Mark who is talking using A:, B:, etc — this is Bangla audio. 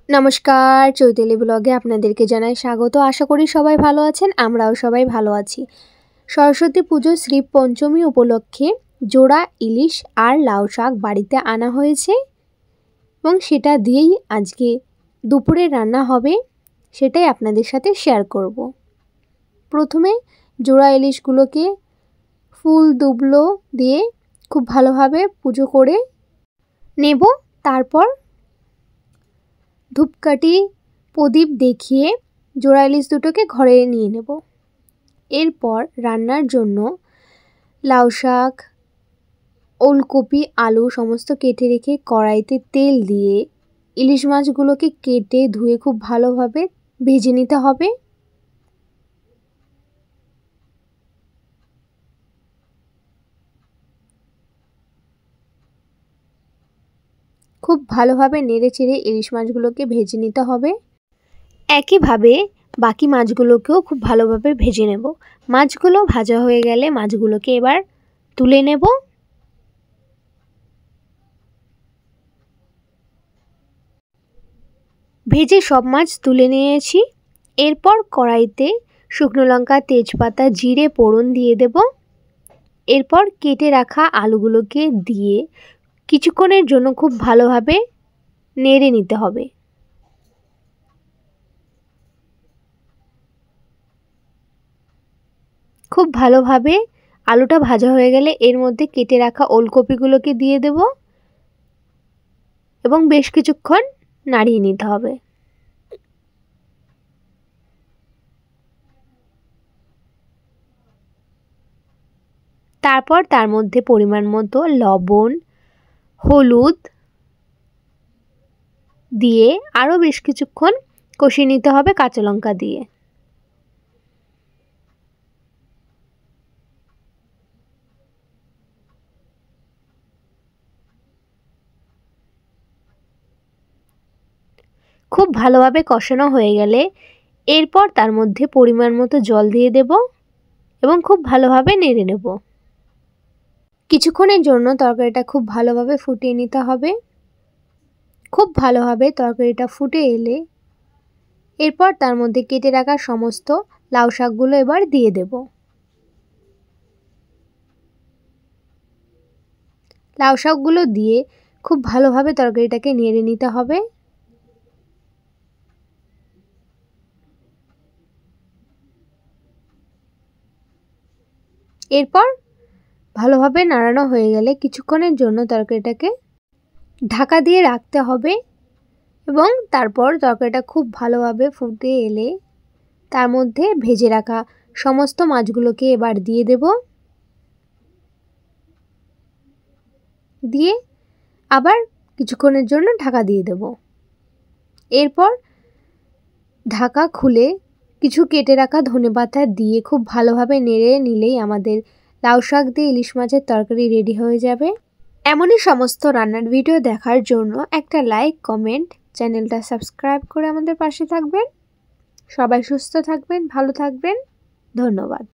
A: নমস্কার, চৈতালি ব্লগে আপনাদেরকে জানাই স্বাগত। আশা করি সবাই ভালো আছেন, আমরাও সবাই ভালো আছি। সরস্বতী পুজো শ্রী পঞ্চমী উপলক্ষে জোড়া ইলিশ আর লাউ শাক বাড়িতে আনা হয়েছে এবং সেটা দিয়েই আজকে দুপুরে রান্না হবে, সেটাই আপনাদের সাথে শেয়ার করব। প্রথমে জোড়া ইলিশগুলোকে ফুল দুবলো দিয়ে খুব ভালোভাবে পুজো করে নেব। তারপর ধূপকাঠি প্রদীপ দেখিয়ে জোড়া ইলিশ দুটোকে ঘরে নিয়ে নেব। এরপর রান্নার জন্য লাউ শাক, ওলকপি, আলু সমস্ত কেটে রেখে কড়াইতে তেল দিয়ে ইলিশ মাছগুলোকে কেটে ধুয়ে খুব ভালোভাবে ভেজে নিতে হবে। খুব ভালোভাবে নেড়ে চেড়ে ইলিশ মাছগুলোকে ভেজে নিতে হবে। একইভাবে বাকি মাছগুলোকেও খুব ভালোভাবে ভেজে নেব। মাছগুলো ভাজা হয়ে গেলে মাছগুলোকে এবার তুলে নেব। ভেজে সব মাছ তুলে নিয়েছি। এরপর কড়াইতে শুকনো লঙ্কা, তেজপাতা, জিরে ফোড়ন দিয়ে দেব। এরপর কেটে রাখা আলুগুলোকে দিয়ে কিছুক্ষণের জন্য খুব ভালোভাবে নেড়ে নিতে হবে। খুব ভালোভাবে আলুটা ভাজা হয়ে গেলে এর মধ্যে কেটে রাখা ওলকপিগুলোকে দিয়ে দেব এবং বেশ কিছুক্ষণ নাড়িয়ে নিতে হবে। তারপর তার মধ্যে পরিমাণ মতো লবণ, হলুদ দিয়ে আরও বেশ কিছুক্ষণ কষিয়ে নিতে হবে কাঁচা লঙ্কা দিয়ে। খুব ভালোভাবে কষানো হয়ে গেলে এরপর তার মধ্যে পরিমাণ মতো জল দিয়ে দেব এবং খুব ভালোভাবে নেড়ে নেব। কিছুক্ষণের জন্য তরকারিটা খুব ভালোভাবে ফুটিয়ে নিতে হবে। খুব ভালোভাবে তরকারিটা ফুটে এলে এরপর তার মধ্যে কেটে রাখা সমস্ত লাউ শাকগুলো এবার দিয়ে দেব। লাউ শাকগুলো দিয়ে খুব ভালোভাবে তরকারিটাকে নেড়ে নিতে হবে। এরপর ভালোভাবে নাড়ানো হয়ে গেলে কিছুক্ষণের জন্য তরকারিটাকে ঢাকা দিয়ে রাখতে হবে এবং তারপর তরকারিটা খুব ভালোভাবে ফুটে এলে তার মধ্যে ভেজে রাখা সমস্ত মাছগুলোকে এবার দিয়ে দেব। দিয়ে আবার কিছুক্ষণের জন্য ঢাকা দিয়ে দেব। এরপর ঢাকা খুলে কিছু কেটে রাখা ধনেপাতা দিয়ে খুব ভালোভাবে নেড়ে নিলেই আমাদের লাউ শাক দিয়ে ইলিশ মাছের তরকারি রেডি হয়ে যাবে। এমনই সমস্ত রান্নার ভিডিও দেখার জন্য একটা লাইক, কমেন্ট, চ্যানেলটা সাবস্ক্রাইব করে আমাদের পাশে থাকবেন। সবাই সুস্থ থাকবেন, ভালো থাকবেন। ধন্যবাদ।